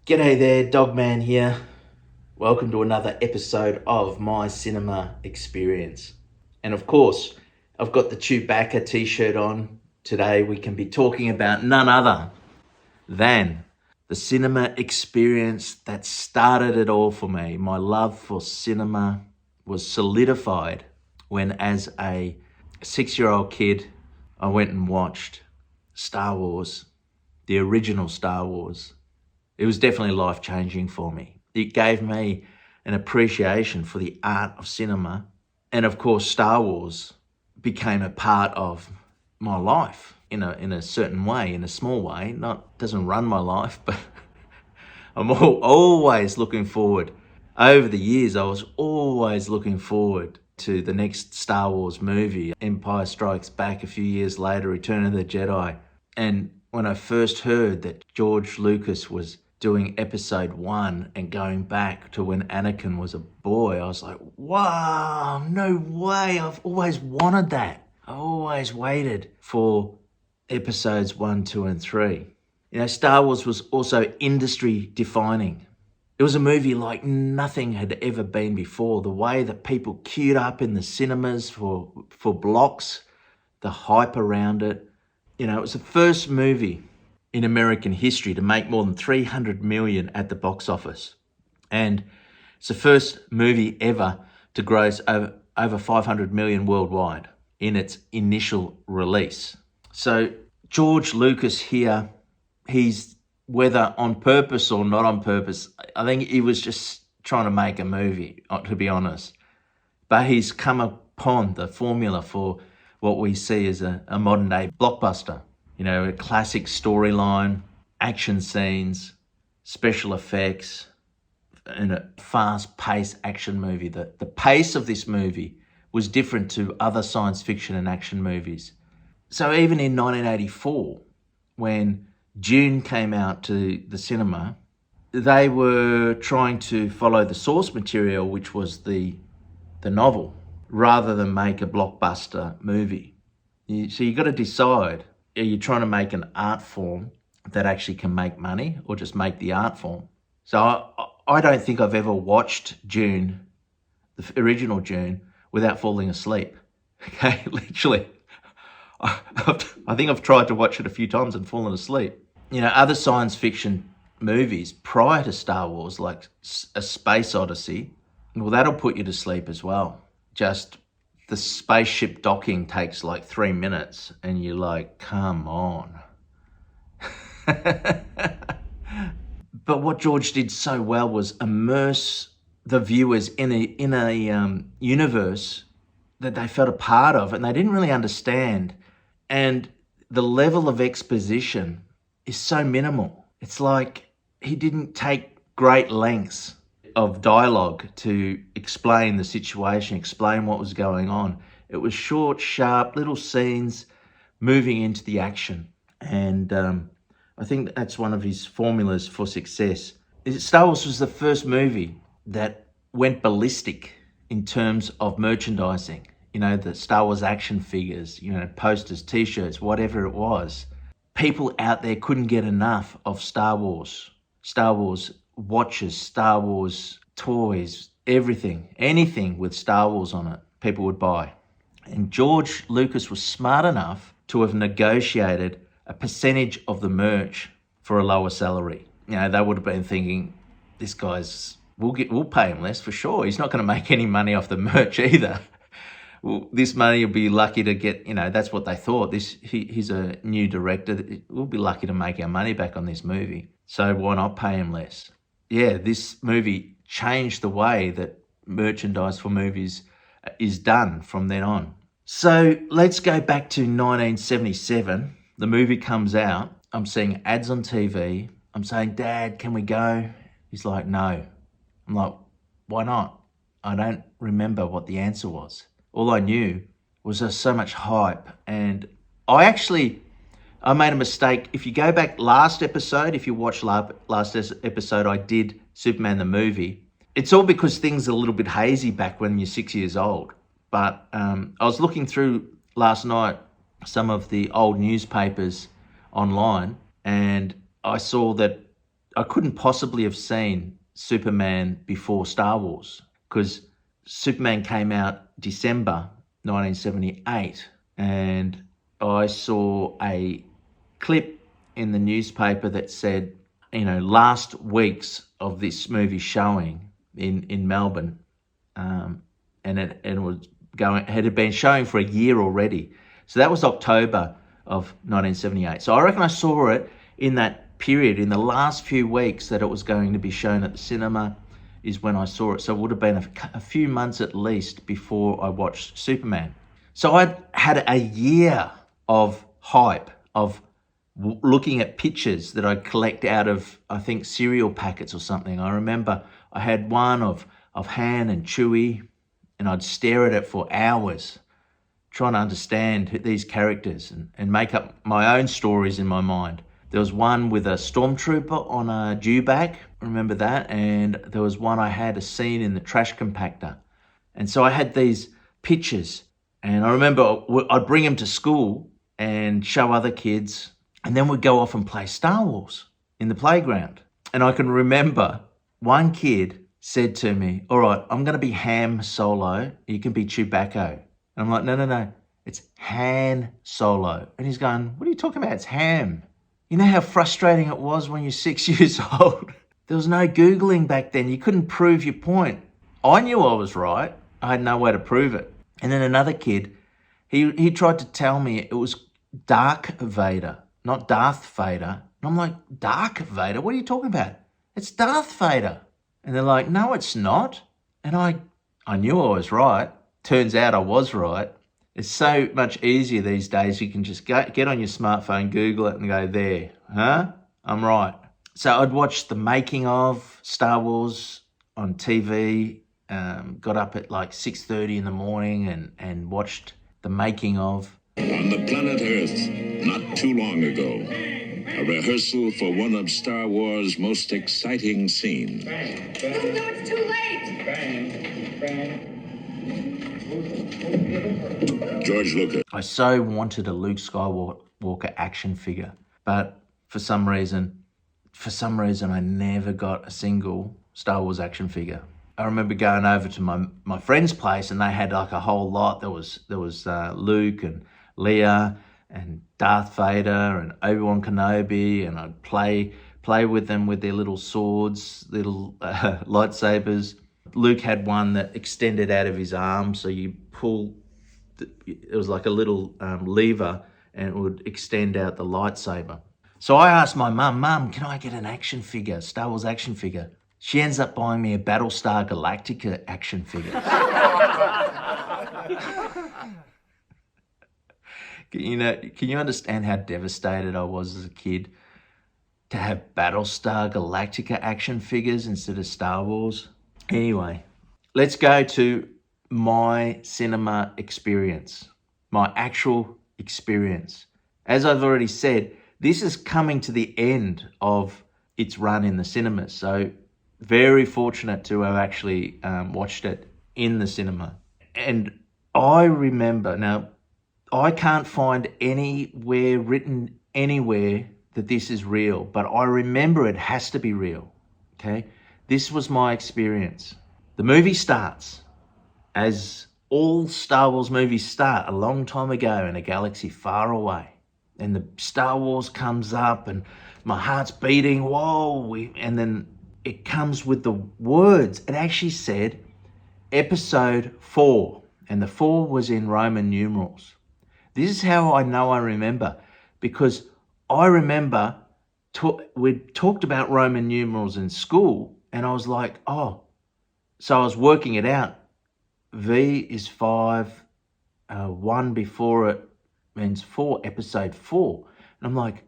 G'day there, Dogman here. Welcome to another episode of my cinema experience. And of course, I've got the Chewbacca t-shirt on. Today we can be talking about none other than the cinema experience that started it all for me. My love for cinema was solidified when, as a 6-year-old kid, I went and watched Star Wars, the original Star Wars. It was definitely life-changing for me. It gave me an appreciation for the art of cinema. And of course, Star Wars became a part of my life in a certain way, in a small way. Doesn't run my life, but I'm always looking forward. Over the years, I was always looking forward to the next Star Wars movie. Empire Strikes Back a few years later, Return of the Jedi. And when I first heard that George Lucas was doing episode 1 and going back to when Anakin was a boy, I was like, wow, no way. I've always wanted that. I always waited for episodes 1, 2, and 3. Star Wars was also industry defining. It was a movie like nothing had ever been before. The way that people queued up in the cinemas for blocks, the hype around it. It was the first movie in American history to make more than 300 million at the box office. And it's the first movie ever to gross over 500 million worldwide in its initial release. So George Lucas here, he's, whether on purpose or not on purpose, I think he was just trying to make a movie, to be honest. But he's come upon the formula for what we see as a modern day blockbuster. A classic storyline, action scenes, special effects, and a fast-paced action movie. The pace of this movie was different to other science fiction and action movies. So even in 1984, when Dune came out to the cinema, they were trying to follow the source material, which was the novel, rather than make a blockbuster movie. So you got to decide, are you trying to make an art form that actually can make money, or just make the art form? So I don't think I've ever watched Dune, the original Dune, without falling asleep. Okay, literally. I think I've tried to watch it a few times and fallen asleep. Other science fiction movies prior to Star Wars, like A Space Odyssey, well, that'll put you to sleep as well. Just the spaceship docking takes like 3 minutes and you're like, come on. But what George did so well was immerse the viewers in a universe that they felt a part of and they didn't really understand. And the level of exposition is so minimal. It's like he didn't take great lengths of dialogue to explain the situation, explain what was going on. It was short, sharp, little scenes moving into the action. And I think that's one of his formulas for success. Star Wars was the first movie that went ballistic in terms of merchandising. The Star Wars action figures, posters, t-shirts, whatever it was. People out there couldn't get enough of Star Wars. Star Wars watches, Star Wars toys, everything, anything with Star Wars on it, people would buy. And George Lucas was smart enough to have negotiated a percentage of the merch for a lower salary. They would have been thinking, this guy's, we'll pay him less for sure. He's not going to make any money off the merch either. Well, this money will be lucky to get, that's what they thought. He's a new director. We'll be lucky to make our money back on this movie. So why not pay him less? Yeah, this movie changed the way that merchandise for movies is done from then on. So let's go back to 1977. The movie comes out. I'm seeing ads on TV. I'm saying, Dad, can we go? He's like, no. I'm like, why not? I don't remember what the answer was. All I knew was there's so much hype. And I made a mistake. If you go back last episode, if you watch last episode, I did Superman the movie. It's all because things are a little bit hazy back when you're 6 years old. But I was looking through last night some of the old newspapers online, and I saw that I couldn't possibly have seen Superman before Star Wars, because Superman came out December 1978, and I saw a clip in the newspaper that said, last weeks of this movie showing in Melbourne, and it was had been showing for a year already. So that was October of 1978. So I reckon I saw it in that period, in the last few weeks that it was going to be shown at the cinema, is when I saw it. So it would have been a few months at least before I watched Superman. So I had a year of hype, of looking at pictures that I'd collect out of, I think, cereal packets or something. I remember I had one of Han and Chewie, and I'd stare at it for hours, trying to understand these characters and make up my own stories in my mind. There was one with a stormtrooper on a dewback, remember that? And there was one I had a scene in the trash compactor. And so I had these pictures, and I remember I'd bring them to school and show other kids, and then we'd go off and play Star Wars in the playground. And I can remember one kid said to me, all right, I'm going to be Ham Solo, you can be Chewbacca. And I'm like, no, it's Han Solo. And he's going, what are you talking about? It's Ham. You know how frustrating it was when you're 6 years old? There was no Googling back then. You couldn't prove your point. I knew I was right. I had no way to prove it. And then another kid, he tried to tell me it was Dark Vader, not Darth Vader. And I'm like, Dark Vader? What are you talking about? It's Darth Vader. And they're like, no, it's not. And I knew I was right. Turns out I was right. It's so much easier these days. You can just get on your smartphone, Google it, and go, there, huh? I'm right. So I'd watched the making of Star Wars on TV, got up at like 6:30 in the morning and watched the making of. On the planet Earth, not too long ago, a rehearsal for one of Star Wars' most exciting scenes. No, it's too late. George Lucas. I so wanted a Luke Skywalker action figure, but for some reason I never got a single Star Wars action figure. I remember going over to my friend's place, and they had like a whole lot. There was Luke and Leia and Darth Vader and Obi-Wan Kenobi, and I'd play with them with their little swords, little lightsabers. Luke had one that extended out of his arm, so you pull, it was like a little lever, and it would extend out the lightsaber. So I asked my mum, can I get an action figure, Star Wars action figure? She ends up buying me a Battlestar Galactica action figure. Can you understand how devastated I was as a kid to have Battlestar Galactica action figures instead of Star Wars? Anyway, let's go to my cinema experience, my actual experience. As I've already said, this is coming to the end of its run in the cinemas. So very fortunate to have actually watched it in the cinema. And I remember, now I can't find anywhere written anywhere that this is real, but I remember it has to be real, okay? This was my experience. The movie starts, as all Star Wars movies start, a long time ago in a galaxy far away. And the Star Wars comes up and my heart's beating, whoa, and then it comes with the words. It actually said episode 4, and the 4 was in Roman numerals. This is how I know I remember, because I remember we talked about Roman numerals in school, and I was like, oh, so I was working it out. V is 5, 1 before it means 4, episode 4. And I'm like,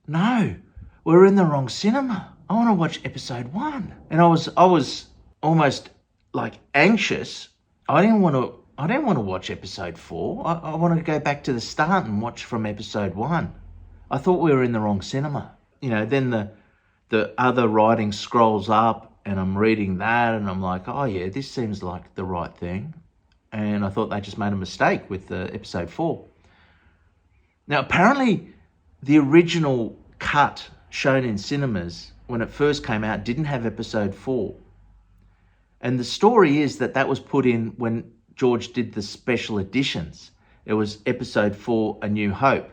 no, we're in the wrong cinema. I want to watch episode 1. And I was almost like anxious. I didn't want to watch episode 4. I wanted to go back to the start and watch from episode 1. I thought we were in the wrong cinema. Then the other writing scrolls up, and I'm reading that, and I'm like, oh yeah, this seems like the right thing. And I thought they just made a mistake with episode 4. Now, apparently, the original cut shown in cinemas when it first came out, didn't have episode 4. And the story is that was put in when George did the special editions. It was episode 4, A New Hope,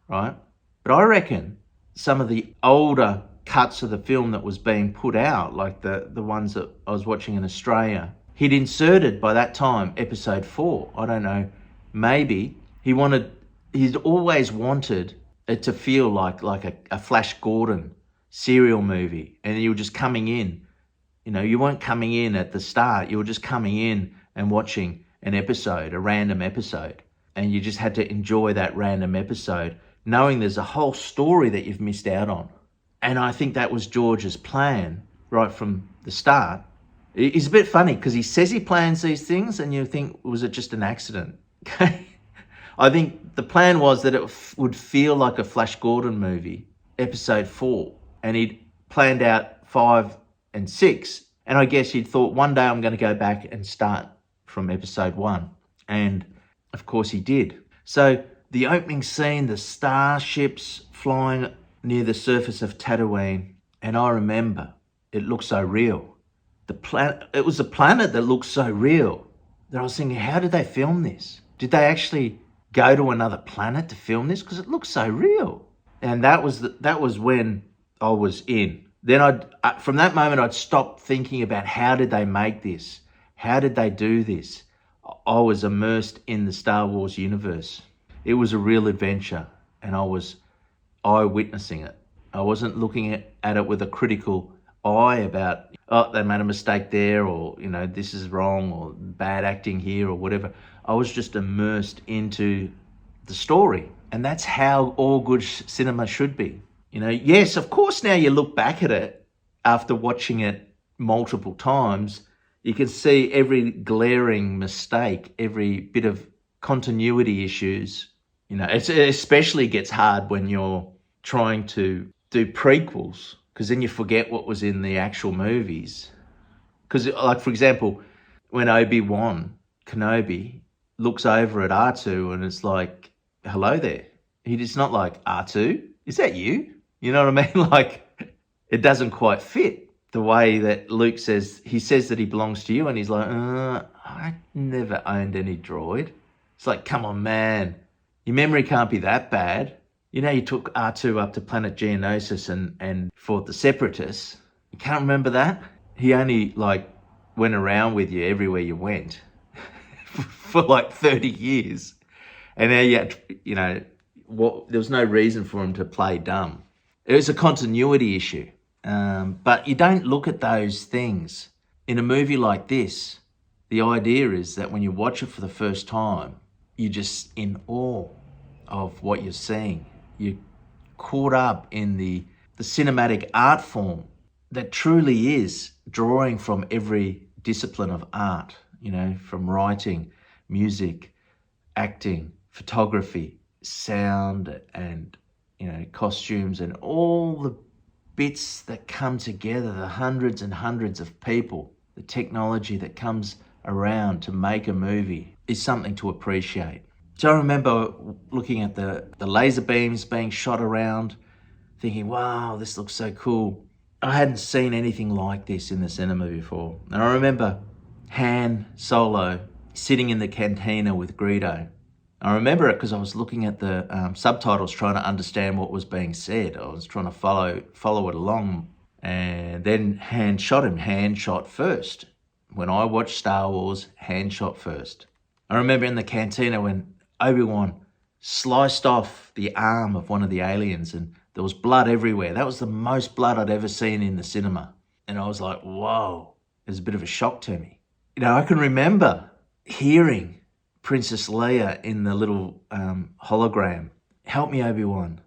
right? But I reckon some of the older cuts of the film that was being put out, like the ones that I was watching in Australia, he'd inserted by that time episode 4. I don't know, maybe he'd always wanted it to feel like a Flash Gordon serial movie, and you were just coming in. You know, you weren't coming in at the start, you were just coming in and watching an episode, a random episode, and you just had to enjoy that random episode, knowing there's a whole story that you've missed out on. And I think that was George's plan right from the start. It's a bit funny because he says he plans these things and you think, was it just an accident? I think the plan was that it would feel like a Flash Gordon movie, episode 4, and he'd planned out 5 and 6. And I guess he'd thought, one day I'm going to go back and start from episode 1. And of course he did. So the opening scene, the starships flying near the surface of Tatooine, and I remember it looked so real. It was a planet that looked so real that I was thinking, how did they film this? Did they actually go to another planet to film this? Because it looked so real. And that was when I was in. Then from that moment, I'd stop thinking about how did they make this? How did they do this? I was immersed in the Star Wars universe. It was a real adventure, and I was eye-witnessing it. I wasn't looking at it with a critical eye about, oh, they made a mistake there, or, you know, this is wrong, or bad acting here, or whatever. I was just immersed into the story. And that's how all good cinema should be. You know, yes, of course, now you look back at it after watching it multiple times, you can see every glaring mistake, every bit of continuity issues. You know, it especially gets hard when you're trying to do prequels, because then you forget what was in the actual movies. Because, like, for example, when Obi-Wan Kenobi looks over at R2 and it's like, hello there. It's not like, R2, is that you? You know what I mean? Like, it doesn't quite fit the way that Luke says that he belongs to you, and he's like, I never owned any droid. It's like, come on, man. Your memory can't be that bad. You know, you took R2 up to planet Geonosis and fought the Separatists. You can't remember that? He only, like, went around with you everywhere you went for like 30 years. And now you know, there was no reason for him to play dumb. It was a continuity issue. But you don't look at those things. In a movie like this, the idea is that when you watch it for the first time, you're just in awe of what you're seeing. You're caught up in the cinematic art form that truly is drawing from every discipline of art, you know, from writing, music, acting, photography, sound, and, you know, costumes, and all the bits that come together, the hundreds and hundreds of people, the technology that comes around to make a movie is something to appreciate. So I remember looking at the laser beams being shot around, thinking, wow, this looks so cool. I hadn't seen anything like this in the cinema before. And I remember Han Solo sitting in the cantina with Greedo. I remember it because I was looking at the subtitles, trying to understand what was being said. I was trying to follow it along. And then Han shot him. Han shot first. When I watched Star Wars, Han shot first. I remember in the cantina when Obi-Wan sliced off the arm of one of the aliens and there was blood everywhere. That was the most blood I'd ever seen in the cinema. And I was like, whoa, it was a bit of a shock to me. You know, I can remember hearing Princess Leia in the little hologram, help me, Obi-Wan,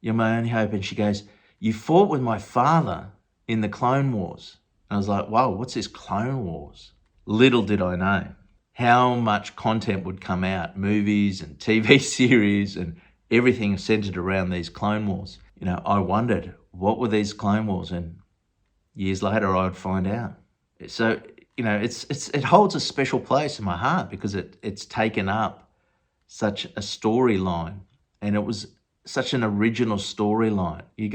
you're my only hope. And she goes, you fought with my father in the Clone Wars. And I was like, wow, what's this Clone Wars? Little did I know how much content would come out, movies and TV series and everything centered around these Clone Wars. You know, I wondered, what were these Clone Wars? And years later, I would find out. So, you know, it holds a special place in my heart because it's taken up such a storyline, and it was such an original storyline. You've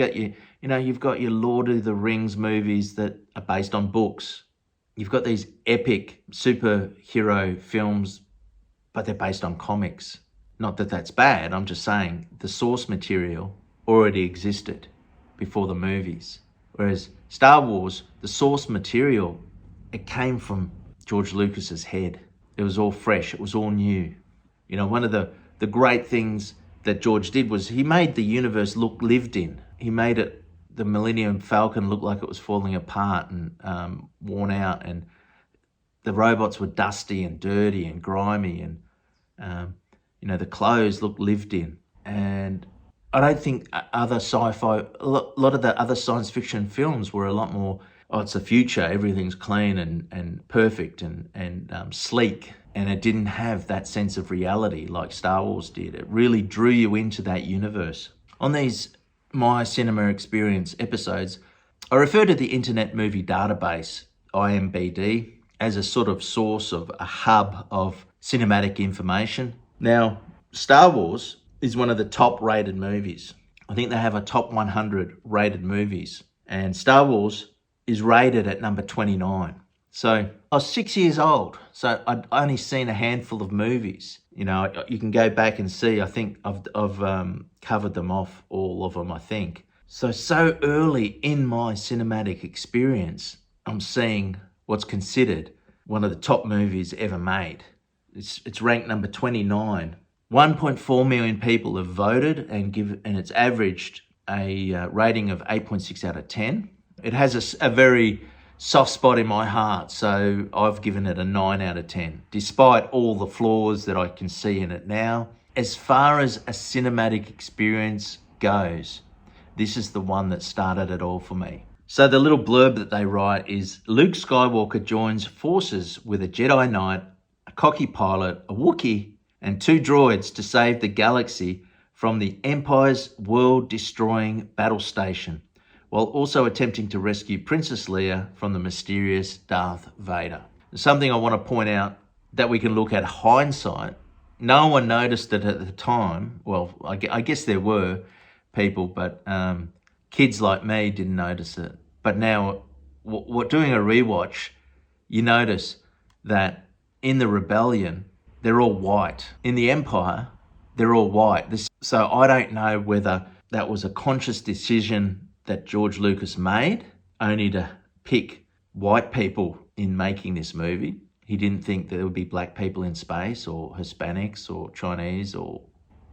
got your Lord of the Rings movies that are based on books. You've got these epic superhero films, but they're based on comics. Not that that's bad, I'm just saying the source material already existed before the movies. Whereas Star Wars, the source material, it came from George Lucas's head. It was all fresh, it was all new. One of the great things that George did was he made the universe look lived in. He made the Millennium Falcon look like it was falling apart and worn out, and the robots were dusty and dirty and grimy, and the clothes looked lived in. And I don't think other sci-fi, a lot of the other science fiction films were a lot more, it's the future, everything's clean and perfect and sleek. And it didn't have that sense of reality like Star Wars did. It really drew you into that universe. On these My Cinema Experience episodes, I refer to the Internet Movie Database, IMBD, as a sort of source of a hub of cinematic information. Now, Star Wars is one of the top rated movies. I think they have a top 100 rated movies. And Star Wars is rated at number 29. So I was 6 years old, so I'd only seen a handful of movies. You can go back and see. I think I've covered them off, all of them, I think. So early in my cinematic experience, I'm seeing what's considered one of the top movies ever made. It's ranked number 29. 1.4 million people have voted and it's averaged a rating of 8.6 out of 10. It has a very soft spot in my heart, so I've given it a 9 out of 10, despite all the flaws that I can see in it now. As far as a cinematic experience goes, this is the one that started it all for me. So the little blurb that they write is, Luke Skywalker joins forces with a Jedi Knight, a cocky pilot, a Wookiee, and 2 droids to save the galaxy from the Empire's world-destroying battle station, while also attempting to rescue Princess Leia from the mysterious Darth Vader. Something I want to point out that we can look at hindsight. No one noticed it at the time. Well, I guess there were people, but kids like me didn't notice it. But now, doing a rewatch, you notice that in the Rebellion, they're all white. In the Empire, they're all white. So I don't know whether that was a conscious decision that George Lucas made, only to pick white people in making this movie. He didn't think that there would be black people in space, or Hispanics, or Chinese, or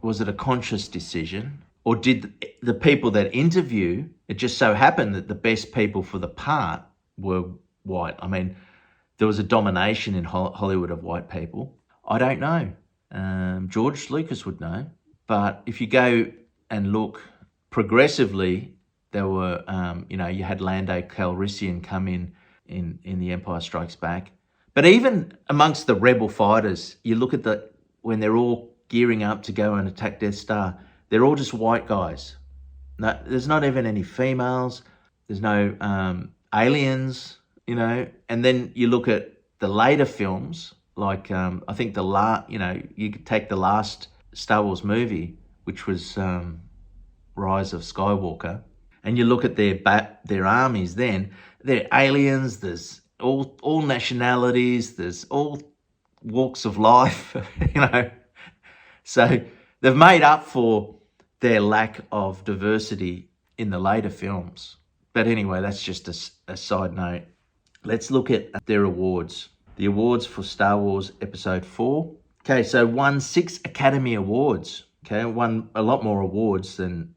was it a conscious decision? Or did the people that interview, it just so happened that the best people for the part were white? I mean, there was a domination in Hollywood of white people. I don't know. George Lucas would know. But if you go and look progressively, there were, you had Lando Calrissian come in The Empire Strikes Back. But even amongst the rebel fighters, you look at when they're all gearing up to go and attack Death Star, they're all just white guys. No, there's not even any females. There's no aliens, And then you look at the later films, like I think you could take the last Star Wars movie, which was Rise of Skywalker, and you look at their armies. Then they're aliens. There's all nationalities. There's all walks of life. So they've made up for their lack of diversity in the later films. But anyway, that's just a side note. Let's look at their awards. The awards for Star Wars Episode 4. Okay, so won 6 Academy Awards. Okay, won a lot more awards than,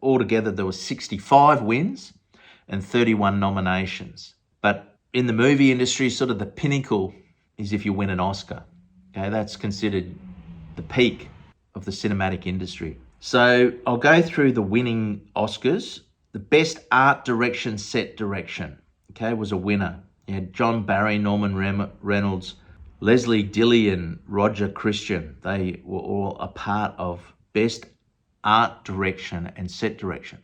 altogether there were 65 wins and 31 nominations. But in the movie industry, sort of the pinnacle is if you win an Oscar. Okay, that's considered the peak of the cinematic industry. So I'll go through the winning Oscars. The Best Art Direction, Set Direction, was a winner. You had John Barry, Norman Reynolds, Leslie Dilley and Roger Christian. They were all a part of Best Art Direction and Set Direction.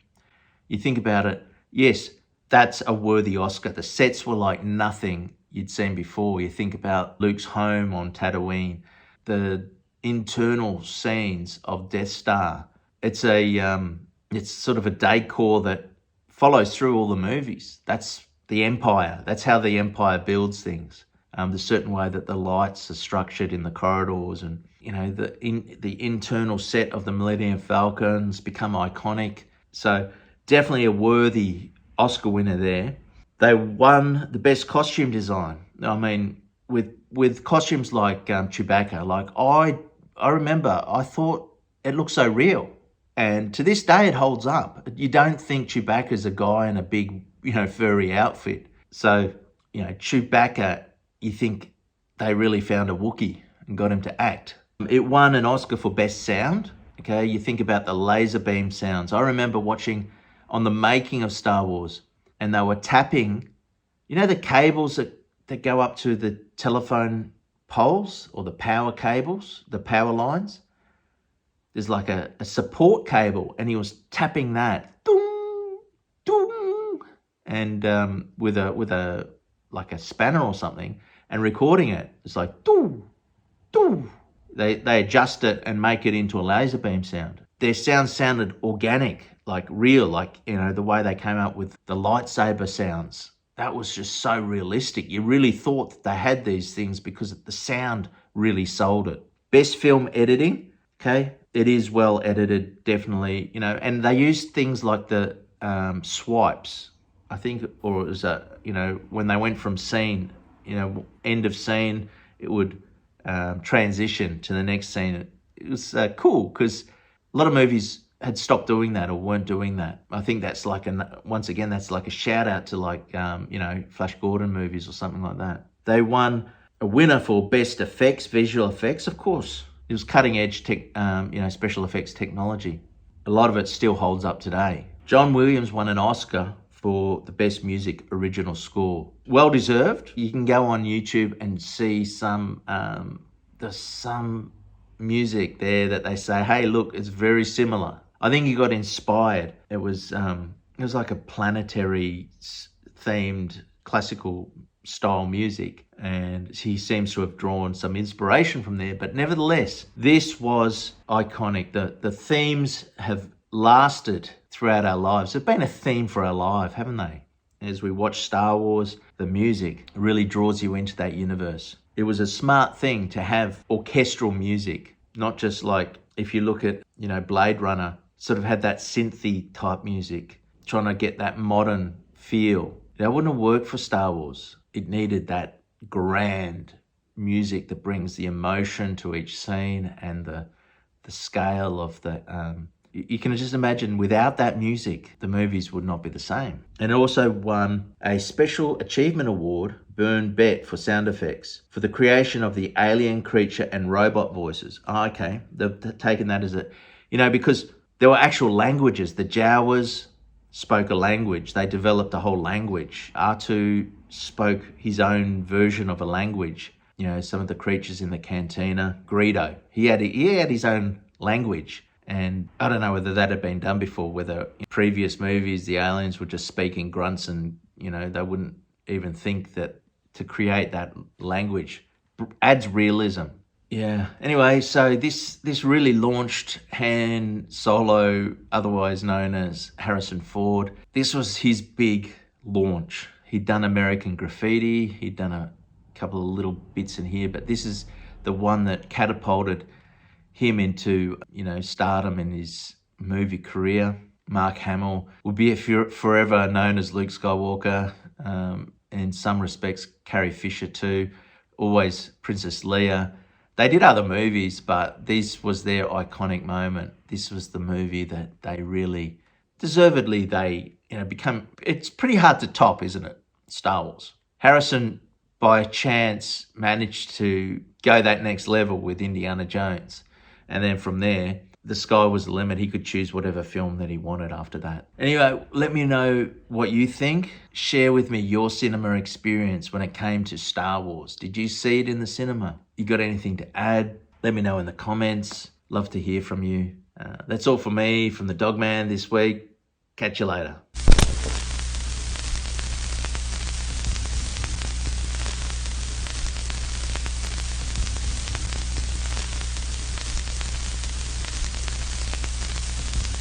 You think about it, yes, that's a worthy Oscar. The sets were like nothing you'd seen before. You think about Luke's home on Tatooine, the internal scenes of Death Star. it's it's sort of a decor that follows through all the movies. That's the Empire. That's how the Empire builds things. The certain way that the lights are structured in the corridors, and the internal set of the Millennium Falcons become iconic. So definitely a worthy Oscar winner there. They won the best costume design. I mean, with costumes like Chewbacca, like I remember I thought it looked so real. And to this day, it holds up. You don't think Chewbacca's a guy in a big, furry outfit. So, Chewbacca, you think they really found a Wookiee and got him to act. It won an Oscar for Best Sound. Okay, you think about the laser beam sounds. I remember watching on the making of Star Wars, and they were tapping, the cables that go up to the telephone poles or the power cables, the power lines. There's like a support cable, and he was tapping that, doom, doom, and with a like a spanner or something, and recording it. It's like doo, doo. They adjust it and make it into a laser beam sound. Their sound sounded organic, like real, like the way they came up with the lightsaber sounds. That was just so realistic. You really thought that they had these things because the sound really sold it. Best film editing, okay. It is well edited, definitely, and they used things like the swipes, I think, or it was when they went from scene, end of scene, it would transition to the next scene. It was cool because a lot of movies had stopped doing that or weren't doing that. I think that's like once again, that's like a shout out to like, Flash Gordon movies or something like that. They won a winner for best effects, visual effects, of course. It was cutting edge special effects technology. A lot of it still holds up today. John Williams won an Oscar for the best music original score. Well deserved. You can go on YouTube and see some music there that they say, hey, look, it's very similar. I think he got inspired. It was like a planetary themed classical style music, and he seems to have drawn some inspiration from there. But nevertheless, this was iconic. The themes have lasted throughout our lives. They've been a theme for our life, haven't they? As we watch Star Wars, the music really draws you into that universe. It was a smart thing to have orchestral music, not just like if you look at Blade Runner, sort of had that synthy type music, trying to get that modern feel. That wouldn't have worked for Star Wars. It needed that grand music that brings the emotion to each scene and the scale of the... You can just imagine without that music, the movies would not be the same. And it also won a Special Achievement Award, Burn Bet, for sound effects for the creation of the alien creature and robot voices. Oh, okay, they've taken that as because there were actual languages. The Jawas spoke a language. They developed a whole language. R2 spoke his own version of a language. Some of the creatures in the cantina. Greedo, he had his own language. And I don't know whether that had been done before, whether in previous movies the aliens were just speaking grunts and, they wouldn't even think that to create that language adds realism. Yeah. Anyway, so this really launched Han Solo, otherwise known as Harrison Ford. This was his big launch. He'd done American Graffiti. He'd done a couple of little bits in here, but this is the one that catapulted him into, stardom in his movie career. Mark Hamill will be forever known as Luke Skywalker. In some respects, Carrie Fisher too. Always Princess Leia. They did other movies, but this was their iconic moment. This was the movie that they really, deservedly, become... It's pretty hard to top, isn't it? Star Wars. Harrison, by chance, managed to go that next level with Indiana Jones. And then from there, the sky was the limit. He could choose whatever film that he wanted after that. Anyway, let me know what you think. Share with me your cinema experience when it came to Star Wars. Did you see it in the cinema? You got anything to add? Let me know in the comments. Love to hear from you. That's all for me from the Dogman this week. Catch you later.